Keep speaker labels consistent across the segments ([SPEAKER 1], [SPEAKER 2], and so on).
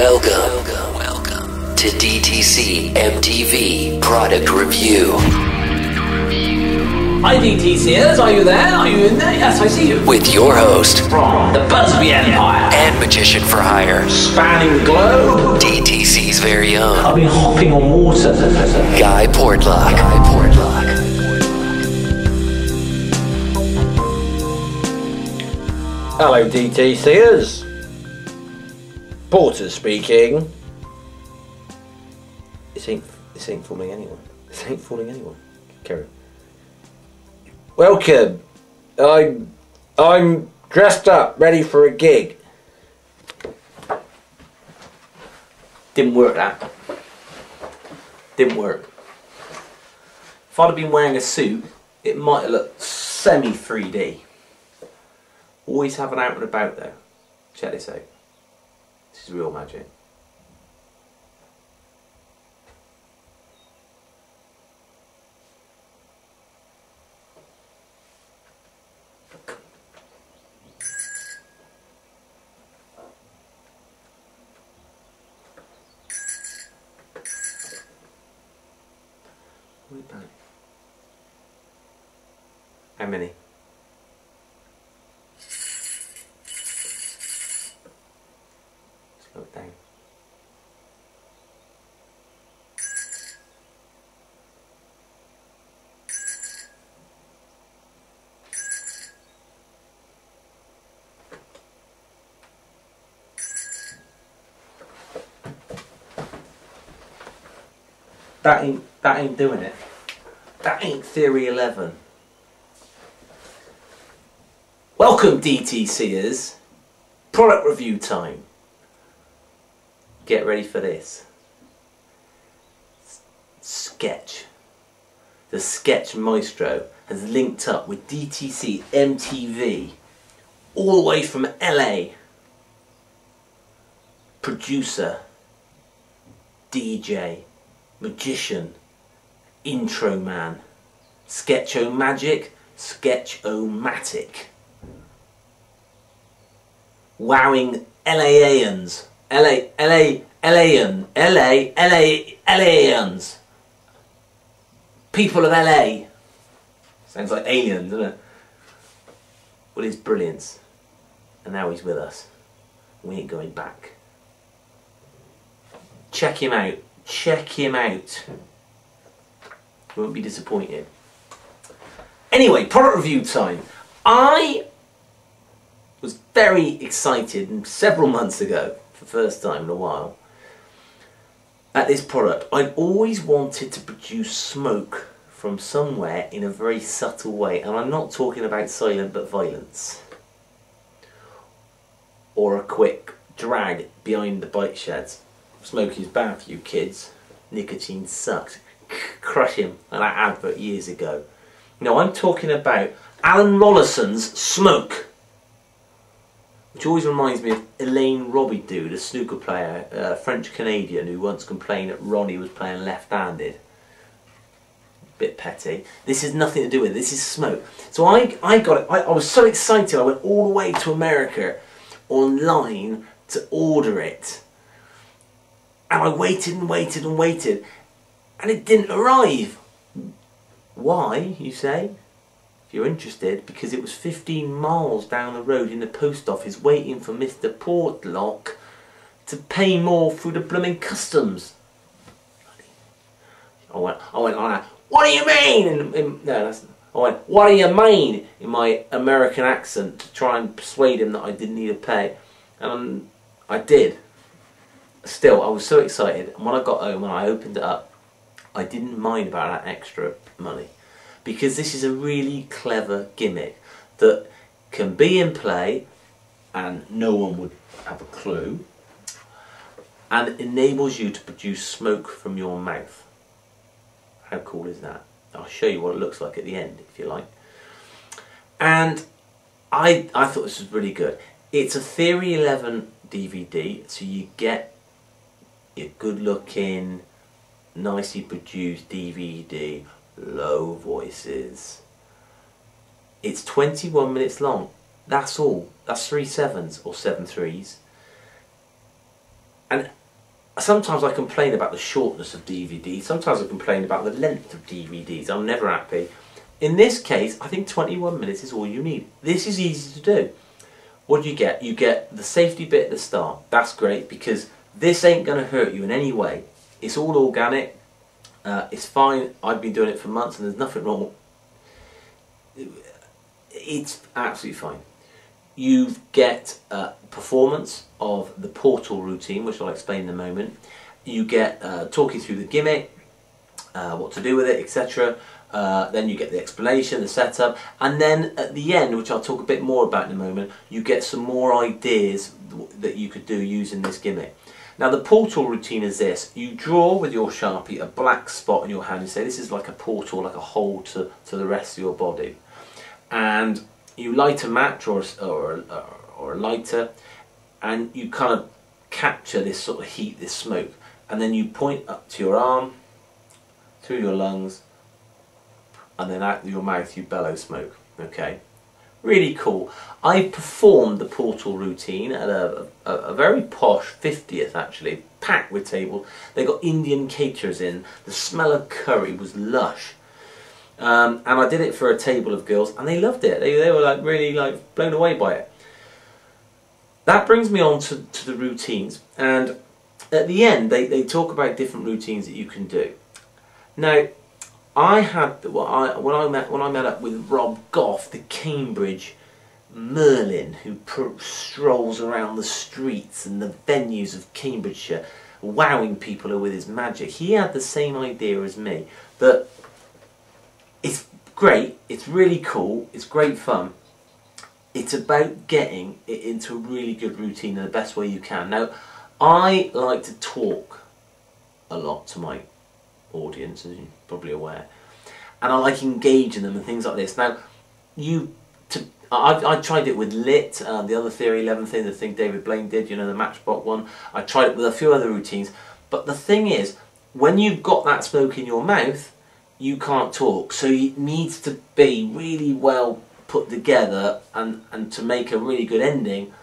[SPEAKER 1] Welcome to dtc-mtv Product Review.
[SPEAKER 2] Hi DTCers, are you there? Are you in there? Yes, I see you.
[SPEAKER 1] With your host,
[SPEAKER 2] from the Busby Empire
[SPEAKER 1] and magician for hire,
[SPEAKER 2] spanning the globe,
[SPEAKER 1] DTC's very own.
[SPEAKER 2] I've been hopping on water.
[SPEAKER 1] Guy Portlock.
[SPEAKER 2] Hello DTCers. Porter speaking. This ain't fooling anyone. This ain't fooling anyone. Carry on. Welcome. I'm dressed up, ready for a gig. Didn't work that. Didn't work. If I'd have been wearing a suit, it might have looked semi 3D. Always have an out and about though. Check this out. This is real magic. How many? Slow it down. That ain't doing it. That ain't Theory 11. Welcome DTCers. Product review time. Get ready for this. Sketch. The Sketch Maestro has linked up with dtc-mtv all the way from LA. Producer, DJ, magician, intro man, Sketch-O-Magic, Sketch-O-Matic. Wowing LAians. LAians. People of LA. Sounds like aliens, doesn't it? Well, his brilliance. And now he's with us. We ain't going back. Check him out. Check him out. You won't be disappointed. Anyway, product review time. I was very excited several months ago, for the first time in a while, at this product. I'd always wanted to produce smoke from somewhere in a very subtle way, and I'm not talking about silent but violence, or a quick drag behind the bike sheds. Smoke is bad for you kids. Nicotine sucks. Crush him, like that advert years ago. No, I'm talking about Alan Rorrison's Smoke, which always reminds me of Elaine Robidoux, the snooker player, French-Canadian, who once complained that Ronnie was playing left-handed. Bit petty. This has nothing to do with it. This is Smoke. So I got it. I was so excited. I went all the way to America online to order it. And I waited and waited and waited. And it didn't arrive. Why, you say? If you're interested, because it was 15 miles down the road in the post office waiting for Mr. Portlock to pay more through the blooming customs. I went, what do you mean? I went, what do you mean? In my American accent, to try and persuade him that I didn't need to pay. And I did. Still, I was so excited. And when I got home and I opened it up, I didn't mind about that extra money, because this is a really clever gimmick that can be in play and no one would have a clue, and it enables you to produce smoke from your mouth. How cool is that? I'll show you what it looks like at the end if you like. And I thought this was really good. It's a Theory 11 DVD, so you get your good looking, nicely produced DVD, low voices. It's 21 minutes long. That's all. That's 3 7s or 7 3s. And sometimes I complain about the shortness of DVDs, sometimes I complain about the length of DVDs, I'm never happy. In this case, I think 21 minutes is all you need. This is easy to do. What do you get? You get the safety bit at the start. That's great because this ain't going to hurt you in any way. It's all organic. It's fine. I've been doing it for months and there's nothing wrong. It's absolutely fine. You get performance of the portal routine, which I'll explain in a moment. You get talking through the gimmick, what to do with it, etc. Then you get the explanation, the setup, and then at the end, which I'll talk a bit more about in a moment, you get some more ideas that you could do using this gimmick. Now the portal routine is this: you draw with your Sharpie a black spot in your hand. You say this is like a portal, like a hole to the rest of your body, and you light a match or a lighter, and you kind of capture this sort of heat, this smoke, and then you point up to your arm, through your lungs, and then out your mouth you bellow smoke. Okay, really cool. I performed the portal routine at a very posh 50th, actually, packed with tables. They got Indian caterers in. The smell of curry was lush. And I did it for a table of girls, and they loved it. They were like really like blown away by it. That brings me on to the routines, and at the end they talk about different routines that you can do. Now, I had when I met up with Rob Goff, the Cambridge Merlin, who strolls around the streets and the venues of Cambridgeshire, wowing people with his magic. He had the same idea as me, that it's great, it's really cool, it's great fun. It's about getting it into a really good routine in the best way you can. Now, I like to talk a lot to my audience, as you're probably aware, and I like engaging them and things like this. Now, I tried it with Lit, the other Theory 11 thing, the thing David Blaine did, you know, the Matchbox one. I tried it with a few other routines, but the thing is, when you've got that smoke in your mouth, you can't talk, so it needs to be really well put together, and to make a really good ending,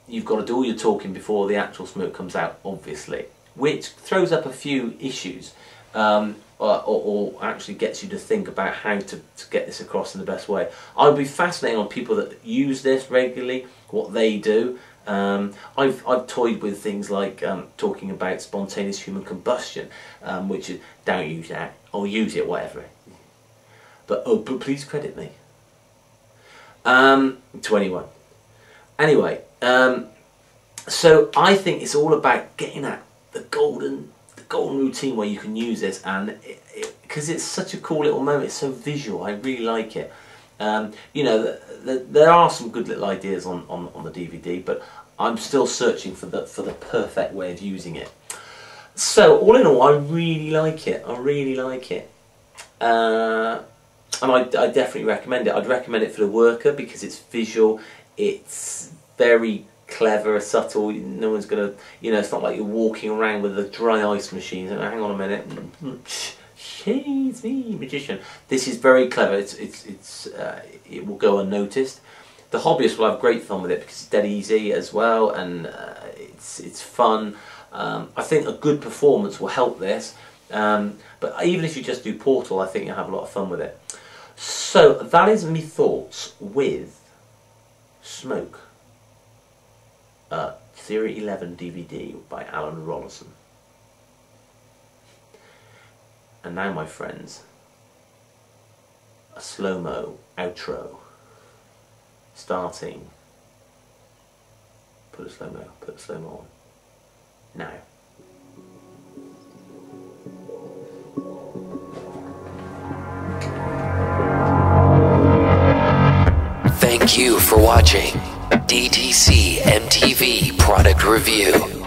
[SPEAKER 2] you've got to do all your talking before the actual smoke comes out, obviously, which throws up a few issues, or actually gets you to think about how to get this across in the best way. I would be fascinated on people that use this regularly, what they do. I've toyed with things like talking about spontaneous human combustion, which is, don't use that, or use it, whatever. But please credit me. To anyone. Anyway, so I think it's all about getting at the golden routine where you can use this, and because it's such a cool little moment, it's so visual. I really like it. You know, there are some good little ideas on the DVD, but I'm still searching for the perfect way of using it. So all in all, I really like it. I really like it. And I definitely recommend it. I'd recommend it for the worker because it's visual, it's very clever, subtle. No one's gonna, you know, it's not like you're walking around with a dry ice machine. Hang on a minute, she's me, magician. This is very clever. It will go unnoticed. The hobbyist will have great fun with it because it's dead easy as well, and it's fun. I think a good performance will help this. But even if you just do Portal, I think you'll have a lot of fun with it. So that is my thoughts with Smoke, Theory 11 DVD by Alan Rorrison. And now, my friends, a slow-mo outro, starting. Put a slow-mo on. Now.
[SPEAKER 1] Thank you for watching DTC-mtv Product Review.